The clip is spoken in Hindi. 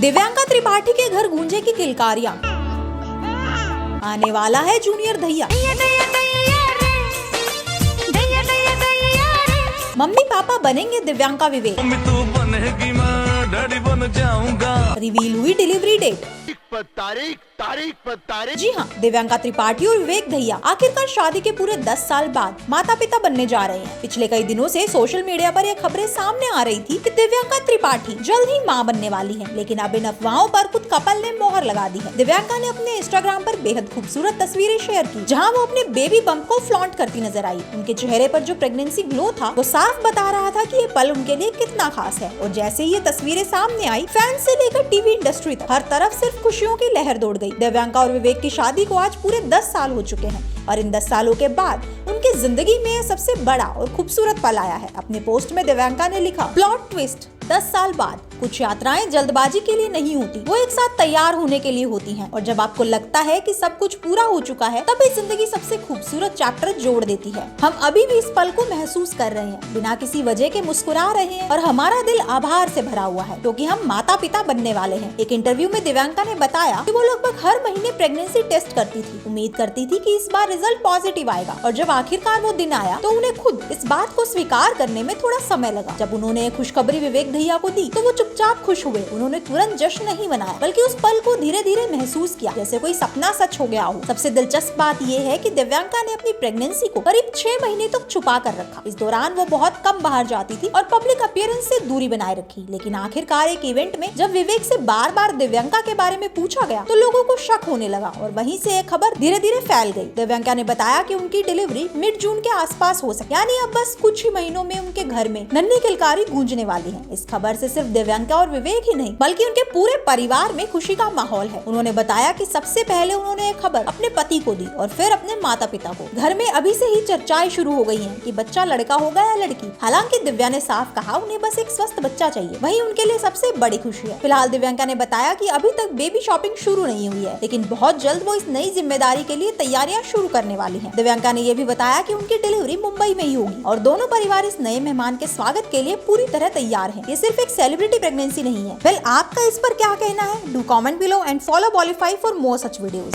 दिव्यांका त्रिपाठी के घर गूंजे की किलकारियां, आने वाला है जूनियर दैया। मम्मी पापा बनेंगे दिव्यांका विवेक। रिवील हुई डिलीवरी डेट। तारीख। जी हाँ, दिव्यांका त्रिपाठी और विवेक दैया आखिरकार शादी के पूरे 10 साल बाद माता पिता बनने जा रहे हैं। पिछले कई दिनों से सोशल मीडिया पर यह खबरें सामने आ रही थी कि दिव्यांका त्रिपाठी जल्द ही मां बनने वाली हैं, लेकिन अब इन अफवाहों पर खुद कपल ने मोहर लगा दी है। दिव्यांका ने अपने इंस्टाग्राम पर बेहद खूबसूरत तस्वीरें शेयर की, जहां वो अपने बेबी बम्प को फ्लॉन्ट करती नजर आई। उनके चेहरे पर जो प्रेगनेंसी ग्लो था वो साफ बता रहा था कि ये पल उनके लिए कितना खास है। और जैसे ही ये तस्वीरें सामने आई, फैंस से लेकर टीवी इंडस्ट्री तक हर तरफ सिर्फ खुशियों की लहर दौड़ गई। दिव्यांका और विवेक की शादी को आज पूरे 10 साल हो चुके हैं और इन 10 सालों के बाद उनकी जिंदगी में यह सबसे बड़ा और खूबसूरत पल आया है। अपने पोस्ट में दिव्यांका ने लिखा, प्लॉट ट्विस्ट, 10 साल बाद कुछ यात्राएं जल्दबाजी के लिए नहीं होती, वो एक साथ तैयार होने के लिए होती हैं। और जब आपको लगता है कि सब कुछ पूरा हो चुका है, तभी जिंदगी सबसे खूबसूरत चैप्टर जोड़ देती है। हम अभी भी इस पल को महसूस कर रहे हैं, बिना किसी वजह के मुस्कुरा रहे हैं और हमारा दिल आभार से भरा हुआ है क्योंकि हम माता पिता बनने वाले हैं। एक इंटरव्यू में दिव्यांका ने बताया कि वो लगभग हर महीने प्रेगनेंसी टेस्ट करती थी, उम्मीद करती थी कि इस बार रिजल्ट पॉजिटिव आएगा। और जब आखिरकार वो दिन आया तो उन्हें खुद इस बात को स्वीकार करने में थोड़ा समय लगा। जब उन्होंने खुशखबरी विवेक दैया को दी तो वो चुपचाप खुश हुए। उन्होंने तुरंत जश्न नहीं मनाया, बल्कि उस पल को धीरे धीरे महसूस किया, जैसे कोई सपना सच हो गया हो। सबसे दिलचस्प बात ये है कि दिव्यांका ने अपनी प्रेगनेंसी को करीब 6 महीने तक छुपा कर रखा। इस दौरान वो बहुत कम बाहर जाती थी और पब्लिक अपीयरेंस से दूरी बनाए रखी। लेकिन आखिरकार एक इवेंट में जब विवेक से बार बार दिव्यांका के बारे में पूछा गया तो लोगों को शक होने लगा और वहीं से ये खबर धीरे धीरे फैल गई। दिव्यांका ने बताया कि उनकी डिलीवरी मिड जून के आसपास हो सके, यानी अब बस कुछ ही महीनों में उनके घर में नन्ही किलकारी गूंजने वाली है। इस खबर से सिर्फ दिव्यांका और विवेक ही नहीं, बल्कि उनके पूरे परिवार में खुशी का माहौल है। उन्होंने बताया कि सबसे पहले उन्होंने ये खबर अपने पति को दी और फिर अपने माता पिता को। घर में अभी से ही चर्चाएं शुरू हो गई हैं कि बच्चा लड़का होगा या लड़की। हालांकि दिव्या ने साफ कहा उन्हें बस एक स्वस्थ बच्चा चाहिए, वही उनके लिए सबसे बड़ी खुशी है। फिलहाल दिव्यांका ने बताया कि अभी तक बेबी शॉपिंग शुरू नहीं हुई है, लेकिन बहुत जल्द वो इस नई जिम्मेदारी के लिए तैयारियां शुरू करने वाली है। दिव्यांका ने यह भी बताया कि उनकी डिलीवरी मुंबई में ही होगी और दोनों परिवार इस नए मेहमान के स्वागत के लिए पूरी तरह तैयार है। ये सिर्फ एक सेलिब्रिटी प्रेगनेंसी नहीं है। वेल, आपका इस पर क्या कहना है? Do comment below and follow Bollyfy for more such videos.